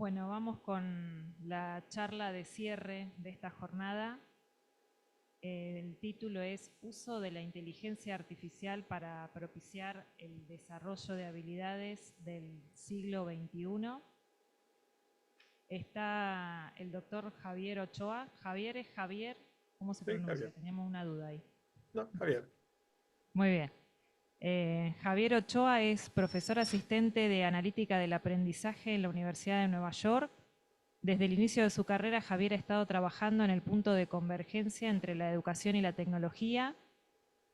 Bueno, vamos con la charla de cierre de esta jornada. El título es Uso de la inteligencia artificial para propiciar el desarrollo de habilidades del siglo XXI. Está el doctor Javier Ochoa. Javier es Javier, ¿cómo se Sí, pronuncia? Javier. Teníamos una duda ahí. No, Javier. Muy bien. Javier Ochoa es profesor asistente de analítica del aprendizaje en la Universidad de Nueva York. Desde el inicio de su carrera, Javier ha estado trabajando en el punto de convergencia entre la educación y la tecnología.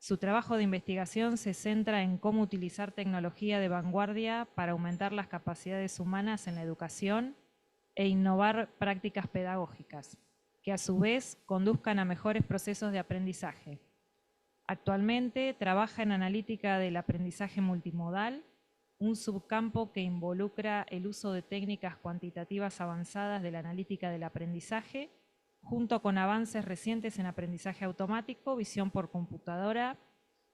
Su trabajo de investigación se centra en cómo utilizar tecnología de vanguardia para aumentar las capacidades humanas en la educación e innovar prácticas pedagógicas, que a su vez conduzcan a mejores procesos de aprendizaje. Actualmente trabaja en analítica del aprendizaje multimodal, un subcampo que involucra el uso de técnicas cuantitativas avanzadas de la analítica del aprendizaje, junto con avances recientes en aprendizaje automático, visión por computadora,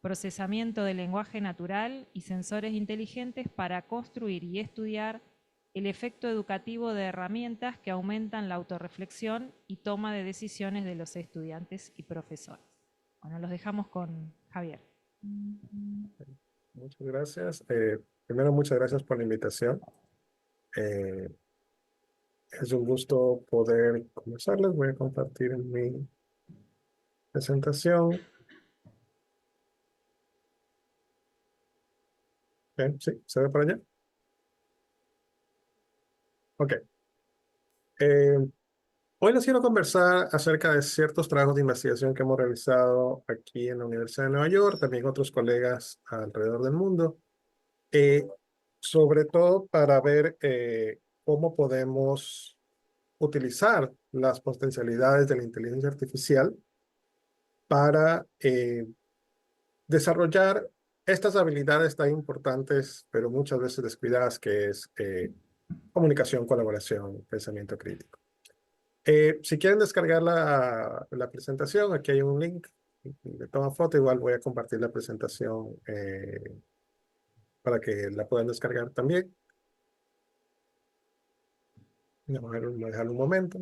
procesamiento del lenguaje natural y sensores inteligentes para construir y estudiar el efecto educativo de herramientas que aumentan la autorreflexión y toma de decisiones de los estudiantes y profesores. Bueno, los dejamos con Javier. Muchas gracias. Primero, muchas gracias por la invitación. Eh, es un gusto poder conversarles. Voy a compartir mi presentación. Sí, ¿se ve por allá? Ok. Eh, Hoy les quiero conversar acerca de ciertos trabajos de investigación que hemos realizado aquí en la Universidad de Nueva York, también otros colegas alrededor del mundo. eh, Sobre todo para ver cómo podemos utilizar las potencialidades de la inteligencia artificial para desarrollar estas habilidades tan importantes, pero muchas veces descuidadas, que es comunicación, colaboración, pensamiento crítico. Si quieren descargar la presentación, aquí hay un link de toma foto. Igual voy a compartir la presentación para que la puedan descargar también. Voy a dejar un momento.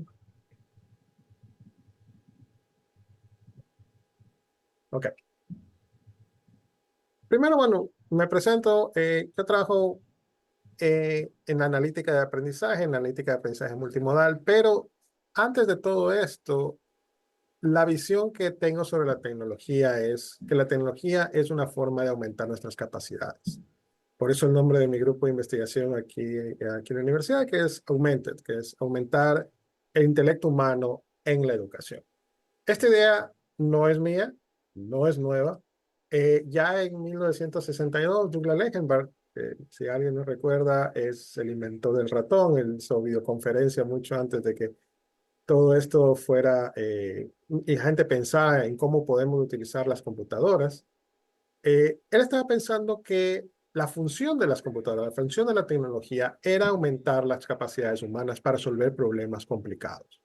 Ok. Primero, bueno, me presento. Yo trabajo en analítica de aprendizaje, en analítica de aprendizaje multimodal, pero antes de todo esto, la visión que tengo sobre la tecnología es que la tecnología es una forma de aumentar nuestras capacidades. Por eso el nombre de mi grupo de investigación aquí en la universidad, que es Augmented, que es aumentar el intelecto humano en la educación. Esta idea no es mía, no es nueva. Ya en 1962, Douglas Lenkenberg, si alguien no recuerda, es el inventor del ratón. Él hizo videoconferencia mucho antes de que todo esto fuera, y la gente pensaba en cómo podemos utilizar las computadoras. Él estaba pensando que la función de las computadoras, la función de la tecnología era aumentar las capacidades humanas para resolver problemas complicados.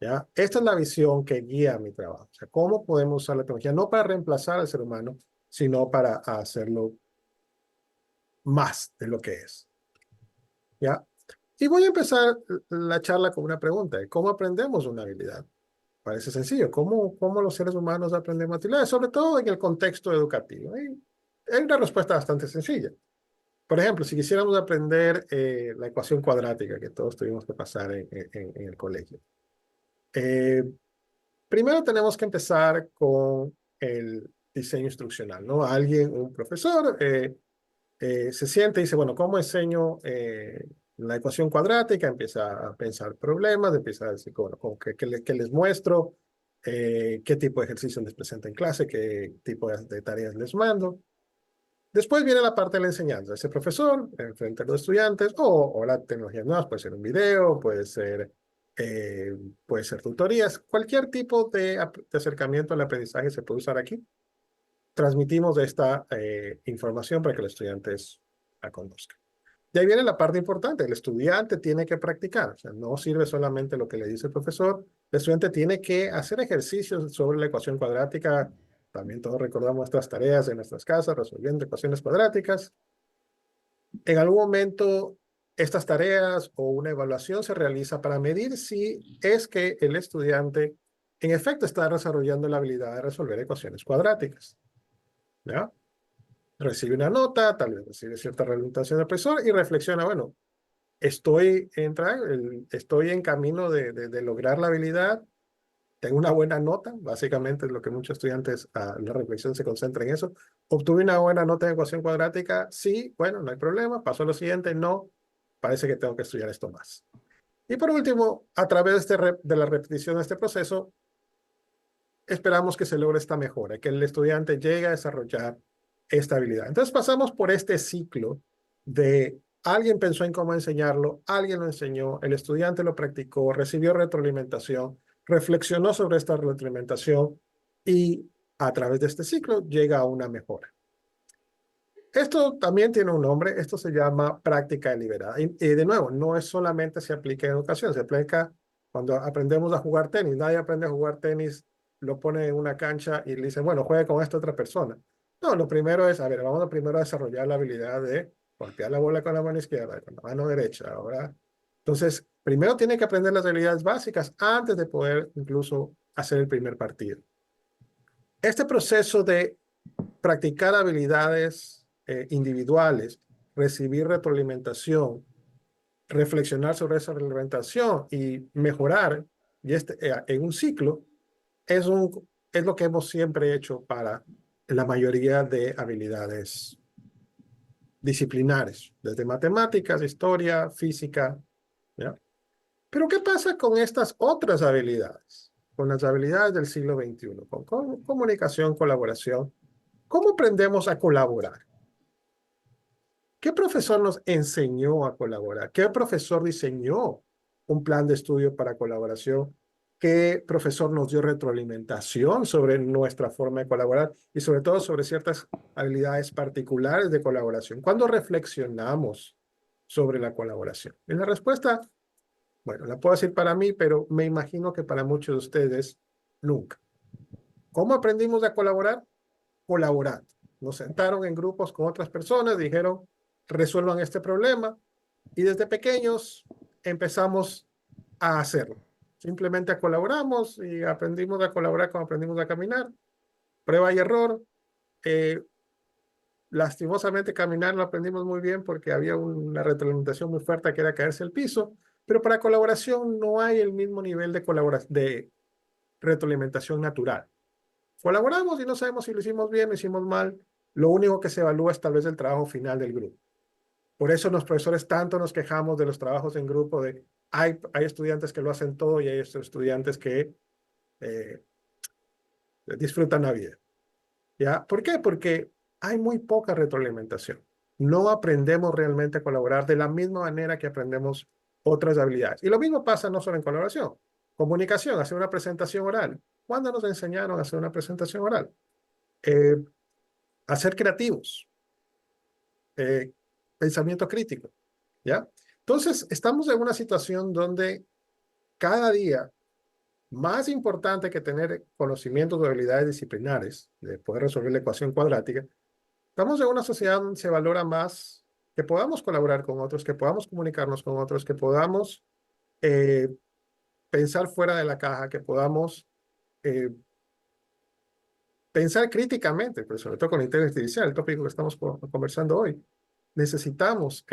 ¿Ya? Esta es la visión que guía mi trabajo. O sea, cómo podemos usar la tecnología no para reemplazar al ser humano, sino para hacerlo más de lo que es. ¿Ya? Y voy a empezar la charla con una pregunta: ¿cómo aprendemos una habilidad? Parece sencillo. ¿Cómo los seres humanos aprendemos habilidades? Sobre todo en el contexto educativo. Y hay una respuesta bastante sencilla. Por ejemplo, si quisiéramos aprender la ecuación cuadrática que todos tuvimos que pasar en el colegio. Eh, Primero tenemos que empezar con el diseño instruccional, ¿no? Un profesor, se siente y dice, bueno, ¿cómo enseño la ecuación cuadrática? Empieza a pensar problemas, empieza a decir, bueno, ¿qué les muestro? ¿Qué tipo de ejercicios les presento en clase? ¿Qué tipo de tareas les mando? Después viene la parte de la enseñanza. Ese profesor, frente a los estudiantes, o la tecnología nueva, puede ser un video, eh, puede ser tutorías, cualquier tipo de acercamiento al aprendizaje se puede usar aquí. Transmitimos esta información para que los estudiantes la conozcan. De ahí viene la parte importante: el estudiante tiene que practicar. O sea, no sirve solamente lo que le dice el profesor, el estudiante tiene que hacer ejercicios sobre la ecuación cuadrática. También todos recordamos nuestras tareas en nuestras casas resolviendo ecuaciones cuadráticas. En algún momento estas tareas o una evaluación se realiza para medir si es que el estudiante en efecto está desarrollando la habilidad de resolver ecuaciones cuadráticas. ¿Ya? Recibe una nota, tal vez recibe cierta reorientación del profesor y reflexiona, bueno, estoy en camino de lograr la habilidad, tengo una buena nota, básicamente es lo que muchos estudiantes a la reflexión se concentra en eso. Obtuve una buena nota en ecuación cuadrática, sí, bueno, no hay problema, paso a lo siguiente, no, parece que tengo que estudiar esto más. Y por último, a través de la repetición de este proceso, esperamos que se logre esta mejora, que el estudiante llegue a desarrollar esta habilidad. Entonces pasamos por este ciclo de alguien pensó en cómo enseñarlo, alguien lo enseñó, el estudiante lo practicó, recibió retroalimentación, reflexionó sobre esta retroalimentación y a través de este ciclo llega a una mejora. Esto también tiene un nombre, esto se llama práctica deliberada. Y de nuevo, no es solamente se aplica en educación, se aplica cuando aprendemos a jugar tenis. Nadie aprende a jugar tenis, lo pone en una cancha y le dice, bueno, juegue con esta otra persona. No, lo primero es, a ver, vamos a primero a desarrollar la habilidad de golpear la bola con la mano izquierda, con la mano derecha. Ahora, entonces, primero tiene que aprender las habilidades básicas antes de poder incluso hacer el primer partido. Este proceso de practicar habilidades individuales, recibir retroalimentación, reflexionar sobre esa retroalimentación y mejorar en un ciclo es lo que hemos siempre hecho para la mayoría de habilidades disciplinares, desde matemáticas, historia, física, ¿ya? Pero ¿qué pasa con estas otras habilidades? Con las habilidades del siglo XXI, con comunicación, colaboración. ¿Cómo aprendemos a colaborar? ¿Qué profesor nos enseñó a colaborar? ¿Qué profesor diseñó un plan de estudio para colaboración? ¿Qué profesor nos dio retroalimentación sobre nuestra forma de colaborar y sobre todo sobre ciertas habilidades particulares de colaboración? ¿Cuándo reflexionamos sobre la colaboración? Y la respuesta, bueno, la puedo decir para mí, pero me imagino que para muchos de ustedes, nunca. ¿Cómo aprendimos a colaborar? Colaborando. Nos sentaron en grupos con otras personas, dijeron, resuelvan este problema, y desde pequeños empezamos a hacerlo. Simplemente colaboramos y aprendimos a colaborar como aprendimos a caminar. Prueba y error. Eh, Lastimosamente caminar lo aprendimos muy bien porque había una retroalimentación muy fuerte que era caerse al piso, pero para colaboración no hay el mismo nivel de retroalimentación natural. Colaboramos y no sabemos si lo hicimos bien o hicimos mal. Lo único que se evalúa es tal vez el trabajo final del grupo. Por eso los profesores tanto nos quejamos de los trabajos en grupo, de hay estudiantes que lo hacen todo y hay estudiantes que eh, disfrutan la vida. ¿Ya? ¿Por qué? Porque hay muy poca retroalimentación. No aprendemos realmente a colaborar de la misma manera que aprendemos otras habilidades. Y lo mismo pasa no solo en colaboración, comunicación, hacer una presentación oral. ¿Cuándo nos enseñaron a hacer una presentación oral? Eh, a ser creativos, eh, pensamiento crítico, ¿ya? Entonces, estamos en una situación donde cada día, más importante que tener conocimientos o habilidades disciplinares, de poder resolver la ecuación cuadrática, estamos en una sociedad donde se valora más que podamos colaborar con otros, que podamos comunicarnos con otros, que podamos eh, pensar fuera de la caja, que podamos eh, pensar críticamente, pero sobre todo con la inteligencia artificial, el tópico que estamos conversando hoy. Necesitamos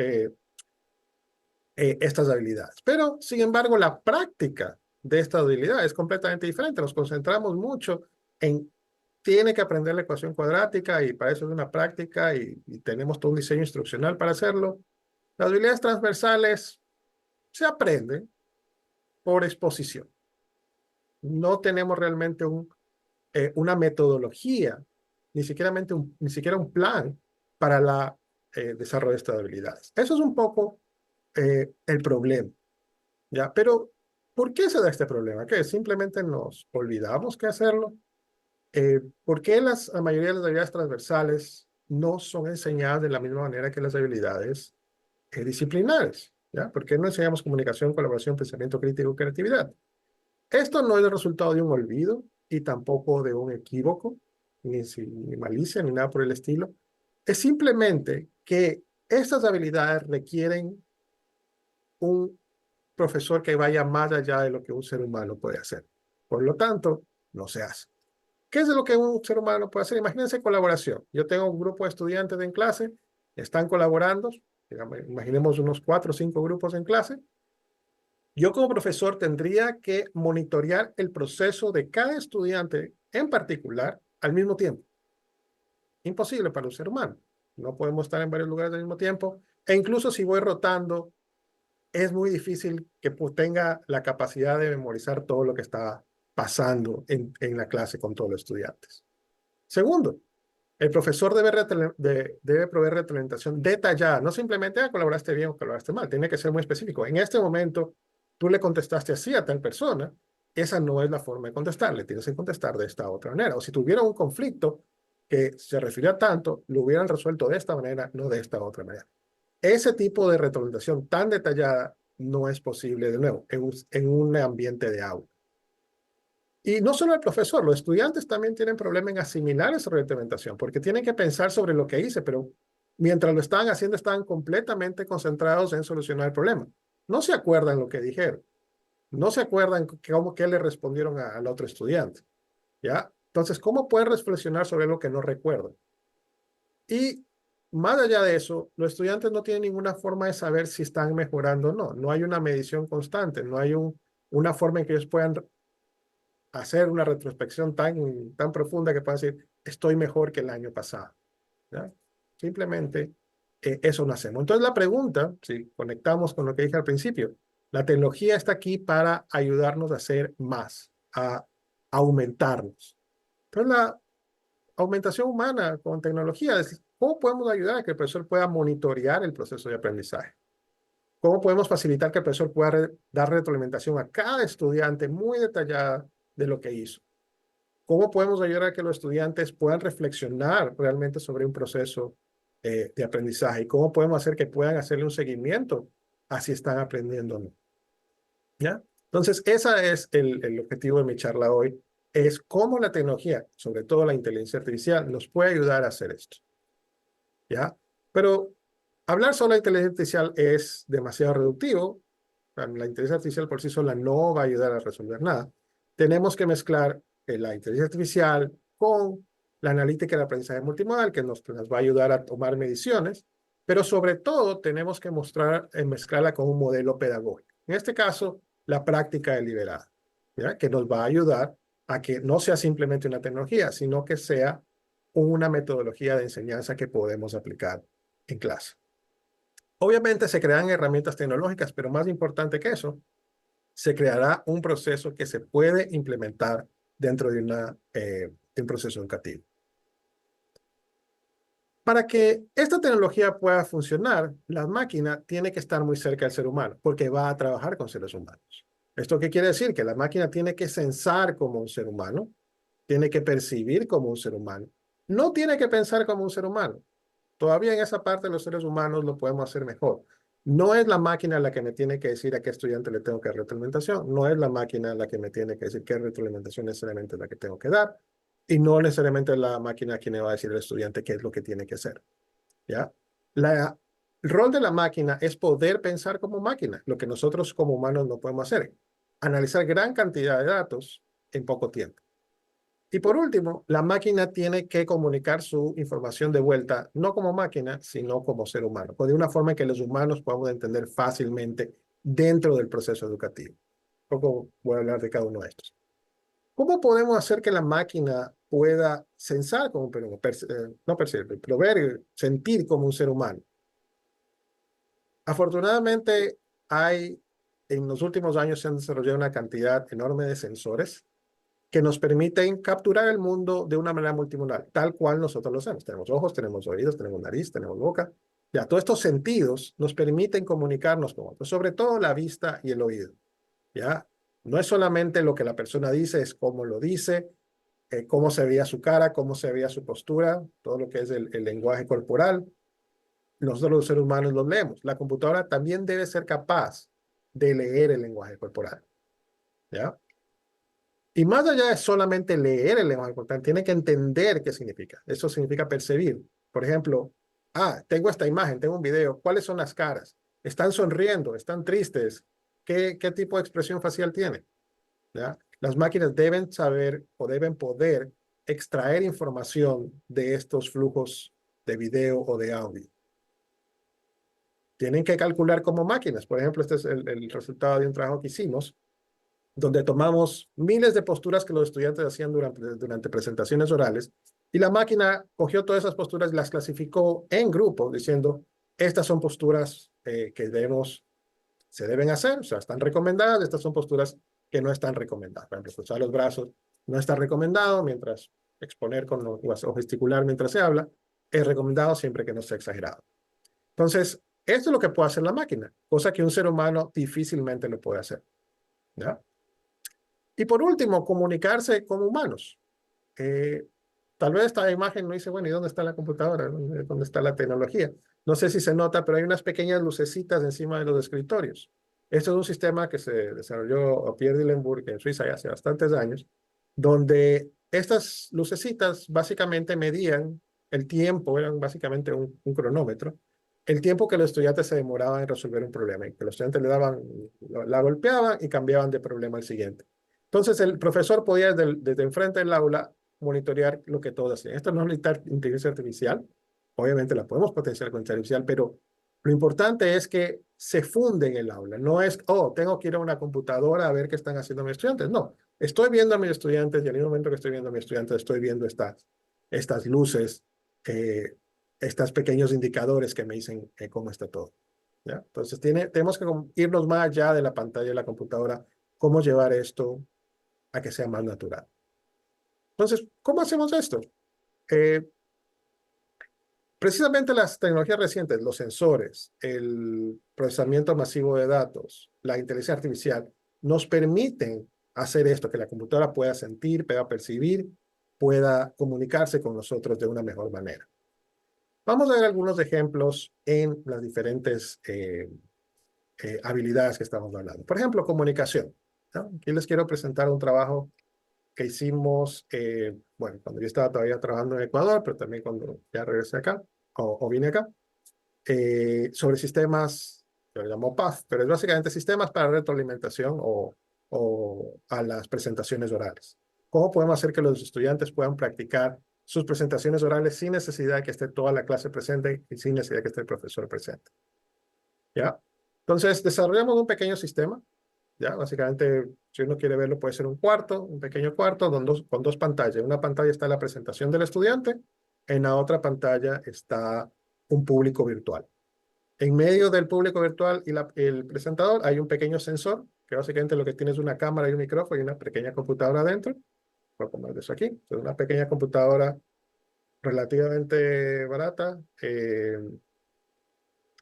estas habilidades. Pero, sin embargo, la práctica de estas habilidades es completamente diferente. Nos concentramos mucho en tiene que aprender la ecuación cuadrática y para eso es una práctica y tenemos todo un diseño instruccional para hacerlo. Las habilidades transversales se aprenden por exposición. No tenemos realmente una metodología, ni siquiera un plan para el desarrollo de estas habilidades. Eso es un poco el problema, ¿ya? Pero, ¿por qué se da este problema? ¿Que simplemente nos olvidamos que hacerlo? ¿Por qué la mayoría de las habilidades transversales no son enseñadas de la misma manera que las habilidades disciplinares? ¿Ya? ¿Por qué no enseñamos comunicación, colaboración, pensamiento crítico, creatividad? Esto no es el resultado de un olvido y tampoco de un equívoco, ni malicia, ni nada por el estilo. Es simplemente que estas habilidades requieren un profesor que vaya más allá de lo que un ser humano puede hacer. Por lo tanto, no se hace. ¿Qué es lo que un ser humano puede hacer? Imagínense colaboración. Yo tengo un grupo de estudiantes en clase, están colaborando, digamos, imaginemos unos 4 o 5 grupos en clase. Yo como profesor tendría que monitorear el proceso de cada estudiante en particular al mismo tiempo. Imposible para un ser humano. No podemos estar en varios lugares al mismo tiempo. E incluso si voy rotando, es muy difícil que tenga la capacidad de memorizar todo lo que está pasando en la clase con todos los estudiantes. Segundo, el profesor debe proveer retroalimentación detallada, no simplemente, colaboraste bien o colaboraste mal, tiene que ser muy específico. En este momento, tú le contestaste así a tal persona, esa no es la forma de contestarle, tienes que contestar de esta otra manera. O si tuviera un conflicto que se refiere a tanto, lo hubieran resuelto de esta manera, no de esta otra manera. Ese tipo de retroalimentación tan detallada no es posible, de nuevo, en un ambiente de aula. Y no solo el profesor, los estudiantes también tienen problemas en asimilar esa retroalimentación, porque tienen que pensar sobre lo que hice, pero mientras lo estaban haciendo, estaban completamente concentrados en solucionar el problema. No se acuerdan lo que dijeron, no se acuerdan qué le respondieron al otro estudiante, ¿ya? Entonces, ¿cómo pueden reflexionar sobre lo que no recuerdan? Y más allá de eso, los estudiantes no tienen ninguna forma de saber si están mejorando o no. No hay una medición constante, no hay una forma en que ellos puedan hacer una retrospección tan profunda que puedan decir, estoy mejor que el año pasado. ¿Ya? Simplemente eso no hacemos. Entonces la pregunta, si conectamos con lo que dije al principio, la tecnología está aquí para ayudarnos a hacer más, a aumentarnos. Entonces la aumentación humana con tecnología es cómo podemos ayudar a que el profesor pueda monitorear el proceso de aprendizaje. ¿Cómo podemos facilitar que el profesor pueda dar retroalimentación a cada estudiante muy detallada de lo que hizo? ¿Cómo podemos ayudar a que los estudiantes puedan reflexionar realmente sobre un proceso de aprendizaje? ¿Y cómo podemos hacer que puedan hacerle un seguimiento a si están aprendiendo o no? ¿Ya? Entonces, ese es el objetivo de mi charla hoy, es cómo la tecnología, sobre todo la inteligencia artificial, nos puede ayudar a hacer esto. ¿Ya? Pero hablar solo de inteligencia artificial es demasiado reductivo. La inteligencia artificial por sí sola no va a ayudar a resolver nada. Tenemos que mezclar la inteligencia artificial con la analítica del aprendizaje multimodal, que nos va a ayudar a tomar mediciones, pero sobre todo tenemos que mezclarla con un modelo pedagógico. En este caso, la práctica deliberada, ¿ya? Que nos va a ayudar a que no sea simplemente una tecnología, sino que sea una metodología de enseñanza que podemos aplicar en clase. Obviamente se crean herramientas tecnológicas, pero más importante que eso, se creará un proceso que se puede implementar dentro de un proceso educativo. Para que esta tecnología pueda funcionar, la máquina tiene que estar muy cerca del ser humano, porque va a trabajar con seres humanos. ¿Esto qué quiere decir? Que la máquina tiene que sensar como un ser humano, tiene que percibir como un ser humano, no tiene que pensar como un ser humano. Todavía en esa parte los seres humanos lo podemos hacer mejor. No es la máquina la que me tiene que decir a qué estudiante le tengo que dar retroalimentación, no es la máquina la que me tiene que decir qué retroalimentación necesariamente es la que tengo que dar, y no necesariamente es la máquina quien le va a decir al estudiante qué es lo que tiene que hacer. ¿Ya? El rol de la máquina es poder pensar como máquina, lo que nosotros como humanos no podemos hacer, analizar gran cantidad de datos en poco tiempo. Y por último, la máquina tiene que comunicar su información de vuelta, no como máquina, sino como ser humano, de una forma en que los humanos podamos entender fácilmente dentro del proceso educativo. Un poco voy a hablar de cada uno de estos. ¿Cómo podemos hacer que la máquina pueda sensar como, no percibir, pero ver, sentir como un ser humano? Afortunadamente, en los últimos años se han desarrollado una cantidad enorme de sensores que nos permiten capturar el mundo de una manera multimodal, tal cual nosotros lo hacemos. Tenemos ojos, tenemos oídos, tenemos nariz, tenemos boca. Ya, todos estos sentidos nos permiten comunicarnos con otros, sobre todo la vista y el oído. Ya, no es solamente lo que la persona dice, es cómo lo dice, cómo se veía su cara, cómo se veía su postura, todo lo que es el lenguaje corporal. Nosotros los seres humanos lo leemos. La computadora también debe ser capaz de leer el lenguaje corporal. ¿Ya? Y más allá de solamente leer el lenguaje corporal, tiene que entender qué significa. Eso significa percibir. Por ejemplo, tengo esta imagen, tengo un video. ¿Cuáles son las caras? ¿Están sonriendo? ¿Están tristes? ¿Qué tipo de expresión facial tienen? ¿Ya? Las máquinas deben saber o deben poder extraer información de estos flujos de video o de audio. Tienen que calcular como máquinas. Por ejemplo, este es el resultado de un trabajo que hicimos, donde tomamos miles de posturas que los estudiantes hacían durante presentaciones orales, y la máquina cogió todas esas posturas y las clasificó en grupos, diciendo, estas son posturas se deben hacer, o sea, están recomendadas, estas son posturas que no están recomendadas. Por ejemplo, cruzar los brazos no está recomendado, mientras exponer o gesticular mientras se habla, es recomendado siempre que no sea exagerado. Entonces, esto es lo que puede hacer la máquina, cosa que un ser humano difícilmente lo puede hacer. ¿Ya? Y por último, comunicarse con humanos. Tal vez esta imagen no dice, bueno, ¿y dónde está la computadora? ¿Dónde está la tecnología? No sé si se nota, pero hay unas pequeñas lucecitas encima de los escritorios. Esto es un sistema que se desarrolló a Pierre Dillenburg en Suiza ya hace bastantes años, donde estas lucecitas básicamente medían el tiempo, eran básicamente un cronómetro, el tiempo que los estudiantes se demoraban en resolver un problema, y que los estudiantes la golpeaban y cambiaban de problema al siguiente. Entonces el profesor podía desde enfrente del aula monitorear lo que todos hacen. Esto no es inteligencia artificial, obviamente la podemos potenciar con inteligencia artificial, pero lo importante es que se funde en el aula. No es, oh, tengo que ir a una computadora a ver qué están haciendo mis estudiantes. No, estoy viendo a mis estudiantes y en el momento que estoy viendo a mis estudiantes estoy viendo estas luces, estos pequeños indicadores que me dicen cómo está todo. ¿Ya? Entonces tenemos que irnos más allá de la pantalla de la computadora, cómo llevar esto a que sea más natural. Entonces, ¿cómo hacemos esto? Precisamente las tecnologías recientes, los sensores, el procesamiento masivo de datos, la inteligencia artificial, nos permiten hacer esto, que la computadora pueda sentir, pueda percibir, pueda comunicarse con nosotros de una mejor manera. Vamos a ver algunos ejemplos en las diferentes habilidades que estamos hablando. Por ejemplo, comunicación, ¿no? Aquí les quiero presentar un trabajo que hicimos, bueno, cuando yo estaba todavía trabajando en Ecuador, pero también cuando ya regresé acá, o vine acá, sobre sistemas, yo le llamo PAF, pero es básicamente sistemas para retroalimentación o a las presentaciones orales. ¿Cómo podemos hacer que los estudiantes puedan practicar sus presentaciones orales sin necesidad de que esté toda la clase presente y sin necesidad de que esté el profesor presente? ¿Ya? Entonces, desarrollamos un pequeño sistema. ¿Ya? Básicamente, si uno quiere verlo, puede ser un cuarto, un pequeño cuarto con dos pantallas. En una pantalla está la presentación del estudiante, en la otra pantalla está un público virtual. En medio del público virtual y el presentador hay un pequeño sensor, que básicamente lo que tiene es una cámara y un micrófono y una pequeña computadora adentro. Voy a poner eso aquí. Es una pequeña computadora relativamente barata.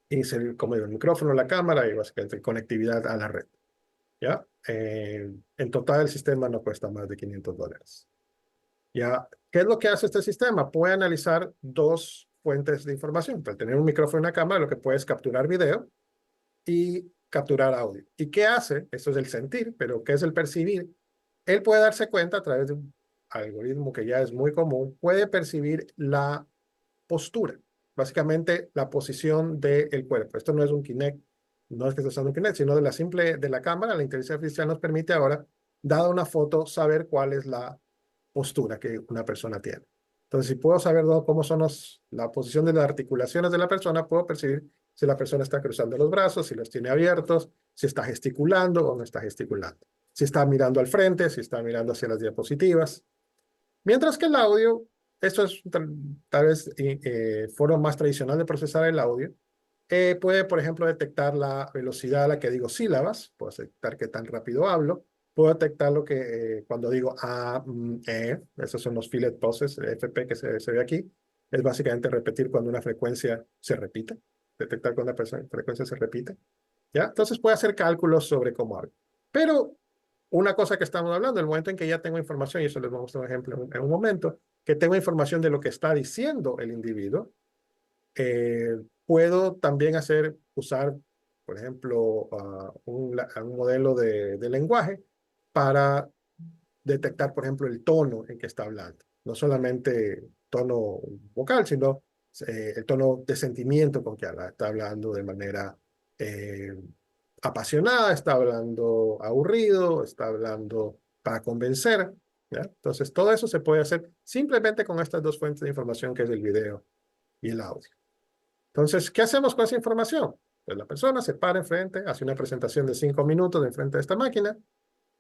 Y como el micrófono, la cámara y básicamente conectividad a la red. ¿Ya? En total el sistema no cuesta más de $500. ¿Ya? ¿Qué es lo que hace este sistema? Puede analizar dos fuentes de información. Al tener un micrófono y una cámara, lo que puede es capturar video y capturar audio. ¿Y qué hace? Eso es el sentir, pero ¿qué es el percibir? Él puede darse cuenta a través de un algoritmo que ya es muy común, puede percibir la postura, básicamente la posición del cuerpo. Esto no es un Kinect, no es que esté usando un Kinect, sino de la cámara, la inteligencia artificial nos permite ahora, dada una foto, saber cuál es la postura que una persona tiene. Entonces, si puedo saber cómo son la posición de las articulaciones de la persona, puedo percibir si la persona está cruzando los brazos, si los tiene abiertos, si está gesticulando o no está gesticulando, si está mirando al frente, si está mirando hacia las diapositivas. Mientras que el audio, esto es tal vez forma más tradicional de procesar el audio, puede, por ejemplo, detectar la velocidad a la que digo sílabas, puedo detectar qué tan rápido hablo, puedo detectar lo que cuando digo esos son los filet poses, FP que se ve aquí, es básicamente repetir cuando una frecuencia se repite, detectar cuando una frecuencia se repite, ¿ya? Entonces puede hacer cálculos sobre cómo hablo. Pero una cosa que estamos hablando, el momento en que ya tengo información, y eso les voy a mostrar un ejemplo en un momento, que tengo información de lo que está diciendo el individuo, puedo también usar, por ejemplo, un modelo de lenguaje para detectar, por ejemplo, el tono en que está hablando. No solamente tono vocal, sino el tono de sentimiento con que habla. Está hablando de manera eh, apasionada, está hablando aburrido, está hablando para convencer, ¿ya? Entonces, todo eso se puede hacer simplemente con estas dos fuentes de información que es el video y el audio. Entonces, ¿qué hacemos con esa información? Pues la persona se para enfrente, hace una presentación de 5 minutos enfrente de esta máquina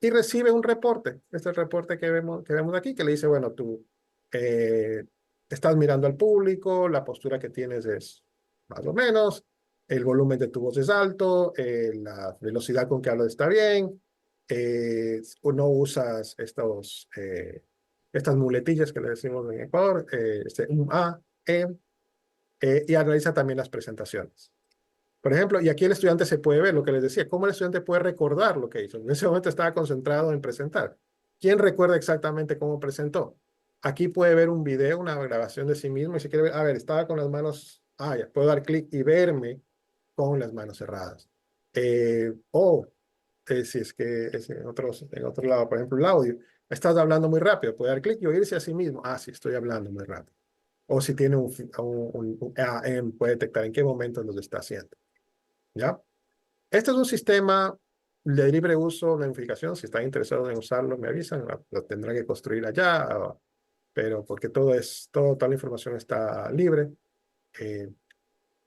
y recibe un reporte. Este es el reporte que vemos aquí, que le dice, bueno, tú eh, estás mirando al público, la postura que tienes es más o menos, el volumen de tu voz es alto, la velocidad con que hablas está bien, no usas estas muletillas que le decimos en Ecuador, un A, y analiza también las presentaciones. Por ejemplo, y aquí el estudiante se puede ver lo que les decía, cómo el estudiante puede recordar lo que hizo. En ese momento estaba concentrado en presentar. ¿Quién recuerda exactamente cómo presentó? Aquí puede ver un video, una grabación de sí mismo y si quiere ver, a ver, estaba con las manos, ya, puedo dar clic y verme con las manos cerradas. Si es que es en otro lado, por ejemplo, el audio, estás hablando muy rápido, puede dar clic y oírse a sí mismo. Sí, estoy hablando muy rápido. O si tiene puede detectar en qué momento lo está haciendo. ¿Ya? Este es un sistema de libre uso, de unificación. Si están interesados en usarlo, me avisan. Lo tendrán que construir allá, pero porque toda la información está libre. Eh,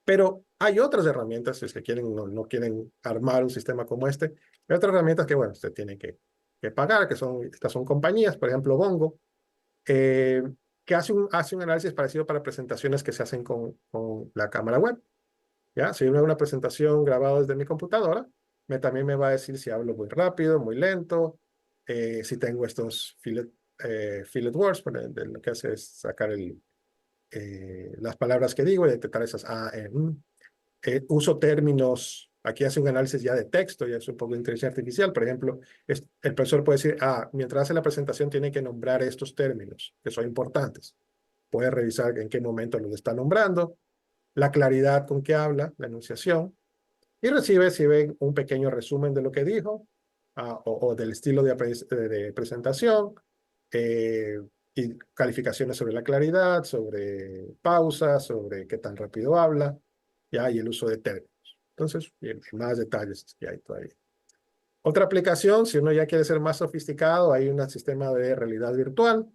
pero hay otras herramientas, si es que quieren, no quieren armar un sistema como este. Hay otras herramientas que, bueno, usted tiene que pagar, estas son compañías, por ejemplo, Bongo, eh, que hace un análisis parecido para presentaciones que se hacen con la cámara web. ¿Ya? Si yo hago una presentación grabada desde mi computadora, también me va a decir si hablo muy rápido, muy lento, si tengo estos filet words, lo que hace es sacar las palabras que digo y detectar esas uso términos, aquí hace un análisis ya de texto, ya es un poco de inteligencia artificial. Por ejemplo, el profesor puede decir, mientras hace la presentación tiene que nombrar estos términos que son importantes. Puede revisar en qué momento los está nombrando, la claridad con que habla, la enunciación, y recibe, si ven, un pequeño resumen de lo que dijo, o del estilo de presentación, eh, y calificaciones sobre la claridad, sobre pausas, sobre qué tan rápido habla, ya, y el uso de términos. Entonces, y más detalles que hay todavía. Otra aplicación, si uno ya quiere ser más sofisticado, hay un sistema de realidad virtual,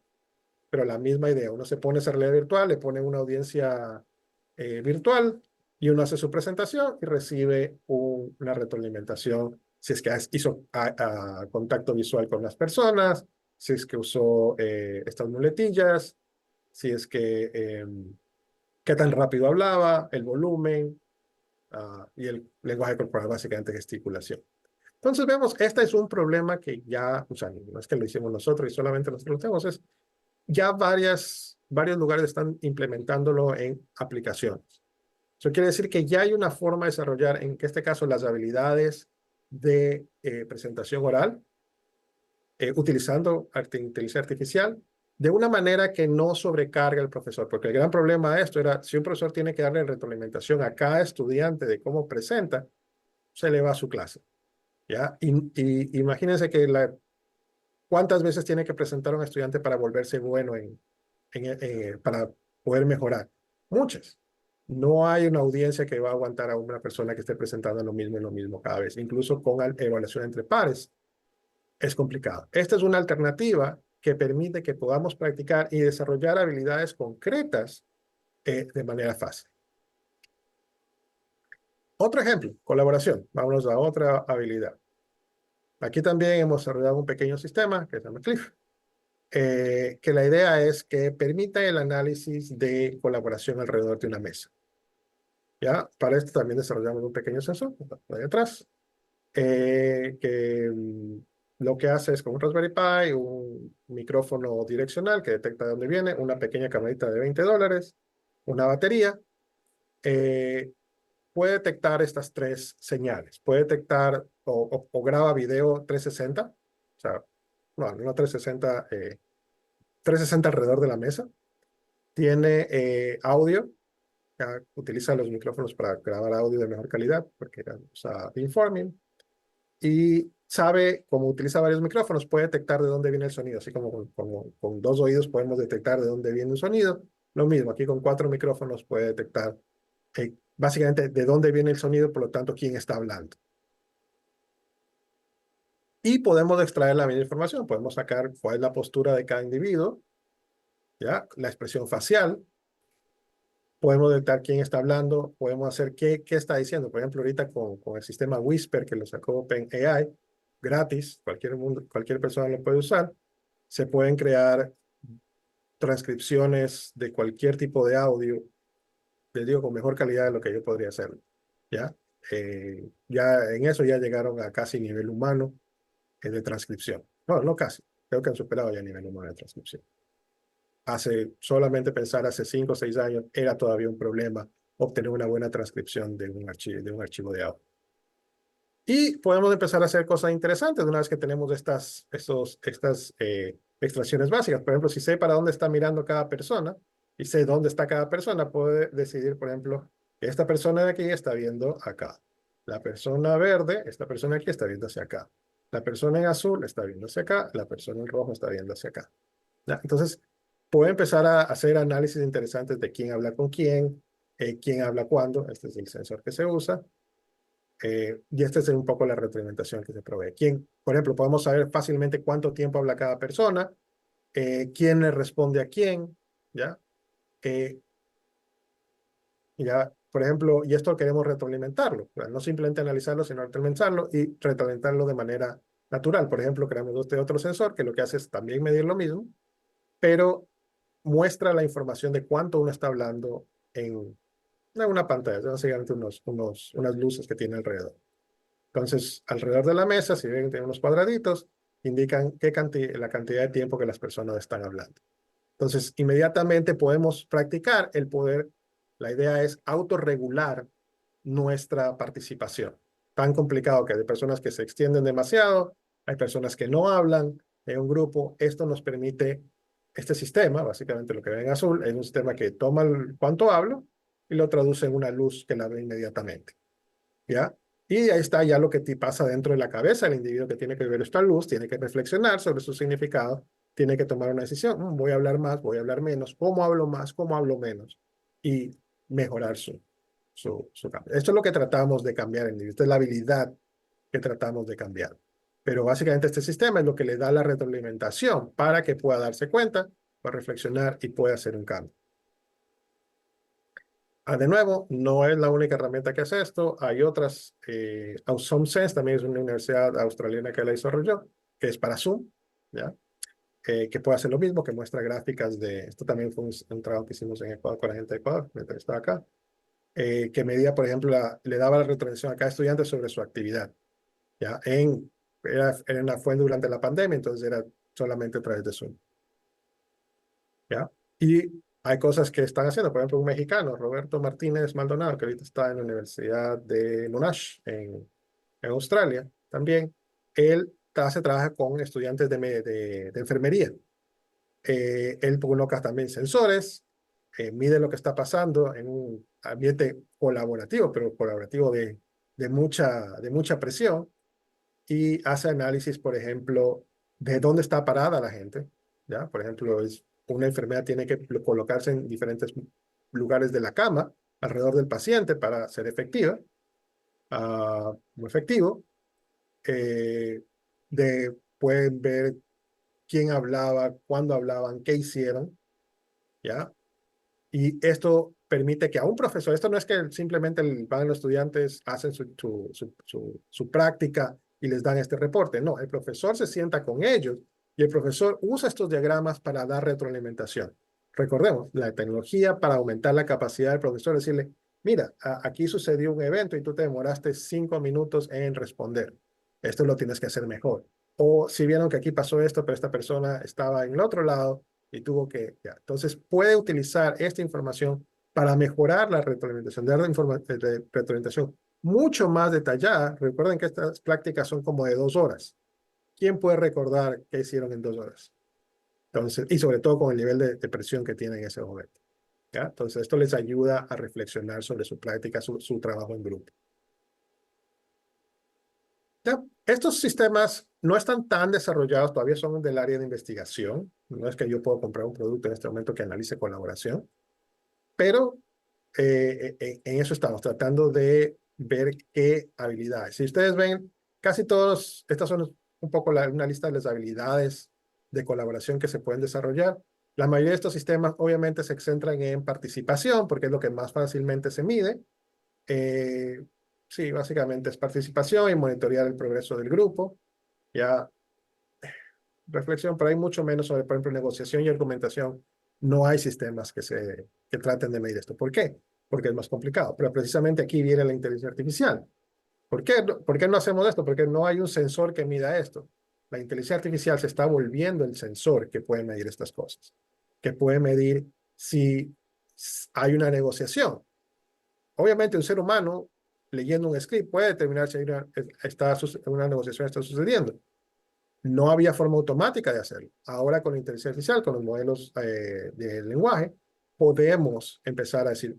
pero la misma idea. Uno se pone esa realidad virtual, le pone una audiencia virtual y uno hace su presentación y recibe una retroalimentación si es que hizo contacto visual con las personas, si es que usó estas muletillas, si es que qué tan rápido hablaba, el volumen y el lenguaje corporal, básicamente gesticulación. Entonces vemos, este es un problema que ya, o sea, no es que lo hicimos nosotros y solamente nosotros lo tenemos, es ya varios lugares están implementándolo en aplicaciones. Eso quiere decir que ya hay una forma de desarrollar, en este caso, las habilidades de presentación oral, utilizando inteligencia artificial, de una manera que no sobrecargue al profesor, porque el gran problema de esto era, si un profesor tiene que darle retroalimentación a cada estudiante de cómo presenta, se le va a su clase, ¿ya? Y imagínense que cuántas veces tiene que presentar un estudiante para volverse bueno para poder mejorar. Muchas. No hay una audiencia que va a aguantar a una persona que esté presentando lo mismo y lo mismo cada vez. Incluso con evaluación entre pares es complicado. Esta es una alternativa que permite que podamos practicar y desarrollar habilidades concretas de manera fácil. Otro ejemplo, colaboración. Vámonos a otra habilidad. Aquí también hemos desarrollado un pequeño sistema que se llama Cliff, que la idea es que permita el análisis de colaboración alrededor de una mesa. ¿Ya? Para esto también desarrollamos un pequeño sensor, ahí atrás, que lo que hace es con un Raspberry Pi, un micrófono direccional que detecta de dónde viene, una pequeña camarita de $20, una batería, puede detectar estas tres señales. Puede detectar o graba video 360, o sea, no 360, 360 alrededor de la mesa. Tiene audio, utiliza los micrófonos para grabar audio de mejor calidad, porque usa beamforming. Y sabe, como utiliza varios micrófonos, puede detectar de dónde viene el sonido. Así como con dos oídos podemos detectar de dónde viene un sonido. Lo mismo, aquí con 4 micrófonos puede detectar básicamente de dónde viene el sonido, por lo tanto, quién está hablando. Y podemos extraer la misma información, podemos sacar cuál es la postura de cada individuo, ¿ya? La expresión facial, podemos detectar quién está hablando, podemos hacer qué está diciendo. Por ejemplo, ahorita con el sistema Whisper que lo sacó OpenAI, gratis, cualquier persona lo puede usar, se pueden crear transcripciones de cualquier tipo de audio, les digo, con mejor calidad de lo que yo podría hacer, ¿ya? Ya en eso ya llegaron a casi nivel humano de transcripción. No, no casi, creo que han superado ya el nivel humano de transcripción. Hace 5 o 6 años era todavía un problema obtener una buena transcripción de un archivo de audio. Y podemos empezar a hacer cosas interesantes una vez que tenemos estas extracciones básicas. Por ejemplo, si sé para dónde está mirando cada persona y sé dónde está cada persona, puedo decidir, por ejemplo, que esta persona de aquí está viendo acá. La persona verde, esta persona aquí está viendo hacia acá. La persona en azul está viendo hacia acá. La persona en rojo está viendo hacia acá. ¿Ya? Entonces, puedo empezar a hacer análisis interesantes de quién habla con quién habla cuándo. Este es el sensor que se usa. Y esta es un poco la retroalimentación que se provee. Por ejemplo, podemos saber fácilmente cuánto tiempo habla cada persona, quién le responde a quién, ¿ya? Eh, ya, por ejemplo, y esto queremos retroalimentarlo, no simplemente analizarlo, sino retroalimentarlo y retroalimentarlo de manera natural. Por ejemplo, creamos otro sensor que lo que hace es también medir lo mismo, pero muestra la información de cuánto uno está hablando en una pantalla, básicamente unas luces que tiene alrededor. Entonces, alrededor de la mesa, si ven, tiene unos cuadraditos, indican la cantidad de tiempo que las personas están hablando. Entonces, inmediatamente podemos practicar el poder. La idea es autorregular nuestra participación. Tan complicado que hay personas que se extienden demasiado, hay personas que no hablan en un grupo. Esto nos permite, este sistema, básicamente lo que ven en azul, es un sistema que toma cuánto hablo y lo traduce en una luz que la ve inmediatamente. ¿Ya? Y ahí está ya lo que te pasa dentro de la cabeza del individuo que tiene que ver esta luz, tiene que reflexionar sobre su significado, tiene que tomar una decisión. Voy a hablar más, voy a hablar menos, cómo hablo más, cómo hablo menos, y mejorar su cambio. Esto es lo que tratamos de cambiar en el individuo, esta es la habilidad que tratamos de cambiar. Pero básicamente este sistema es lo que le da la retroalimentación para que pueda darse cuenta, pueda reflexionar y pueda hacer un cambio. De nuevo, no es la única herramienta que hace esto. Hay otras. SomeSense también es una universidad australiana que la desarrolló, que es para Zoom, ¿ya? Que puede hacer lo mismo, que muestra gráficas de. Esto también fue un trabajo que hicimos en Ecuador con la gente de Ecuador, mientras estaba acá, que medía, por ejemplo, le daba la retroalimentación a cada estudiante sobre su actividad, ¿ya? Fue durante la pandemia, entonces era solamente a través de Zoom, ¿ya? Y hay cosas que están haciendo, por ejemplo, un mexicano, Roberto Martínez Maldonado, que ahorita está en la Universidad de Monash, en Australia, también. Él trabaja con estudiantes de enfermería. Él coloca también sensores, mide lo que está pasando en un ambiente colaborativo, pero colaborativo de mucha presión, y hace análisis, por ejemplo, de dónde está parada la gente, ¿ya? Por ejemplo, una enfermera tiene que colocarse en diferentes lugares de la cama alrededor del paciente para ser efectiva, muy efectivo. Pueden ver quién hablaba, cuándo hablaban, qué hicieron, ¿ya? Y esto permite que a un profesor, esto no es que simplemente van los estudiantes, hacen su práctica y les dan este reporte. No, el profesor se sienta con ellos y el profesor usa estos diagramas para dar retroalimentación. Recordemos, la tecnología para aumentar la capacidad del profesor, decirle, mira, aquí sucedió un evento y tú te demoraste 5 minutos en responder. Esto lo tienes que hacer mejor. O si vieron que aquí pasó esto, pero esta persona estaba en el otro lado y tuvo que, ya. Entonces puede utilizar esta información para mejorar la retroalimentación, dar retroalimentación mucho más detallada. Recuerden que estas prácticas son como de 2 horas. ¿Quién puede recordar qué hicieron en 2 horas? Entonces, y sobre todo con el nivel de presión que tienen en ese momento. ¿Ya? Entonces, esto les ayuda a reflexionar sobre su práctica, su trabajo en grupo. ¿Ya? Estos sistemas no están tan desarrollados, todavía son del área de investigación. No es que yo pueda comprar un producto en este momento que analice colaboración, pero en eso estamos, tratando de ver qué habilidades. Si ustedes ven, casi todos, estas son un poco una lista de las habilidades de colaboración que se pueden desarrollar. La mayoría de estos sistemas obviamente se centran en participación, porque es lo que más fácilmente se mide. Sí, básicamente es participación y monitorear el progreso del grupo. Ya, reflexión, pero hay mucho menos sobre, por ejemplo, negociación y argumentación. No hay sistemas que traten de medir esto. ¿Por qué? Porque es más complicado. Pero precisamente aquí viene la inteligencia artificial. ¿Por qué no hacemos esto? Porque no hay un sensor que mida esto. La inteligencia artificial se está volviendo el sensor que puede medir estas cosas, que puede medir si hay una negociación. Obviamente un ser humano leyendo un script puede determinar si hay una negociación está sucediendo. No había forma automática de hacerlo. Ahora con la inteligencia artificial, con los modelos de lenguaje, podemos empezar a decir,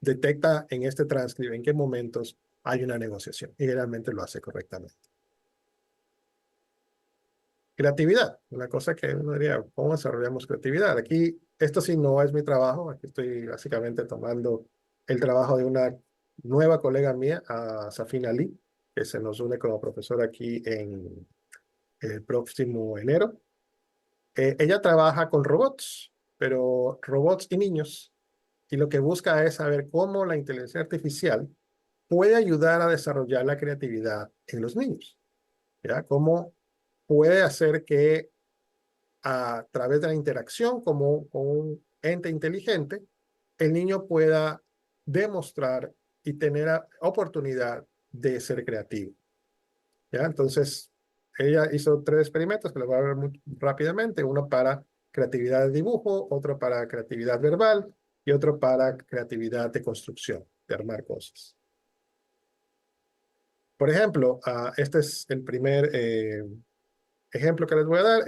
detecta en este transcript en qué momentos hay una negociación y realmente lo hace correctamente. Creatividad, una cosa que uno diría, ¿cómo desarrollamos creatividad? Aquí, esto sí no es mi trabajo, aquí estoy básicamente tomando el trabajo de una nueva colega mía, Safina Ali, que se nos une como profesora aquí en el próximo enero. Ella trabaja con robots, pero robots y niños, y lo que busca es saber cómo la inteligencia artificial puede ayudar a desarrollar la creatividad en los niños, ¿ya? Cómo puede hacer que a través de la interacción como con un ente inteligente, el niño pueda demostrar y tener oportunidad de ser creativo, ¿ya? Entonces, ella hizo 3 experimentos que los voy a ver muy rápidamente. Uno para creatividad de dibujo, otro para creatividad verbal y otro para creatividad de construcción, de armar cosas. Por ejemplo, este es el primer ejemplo que les voy a dar.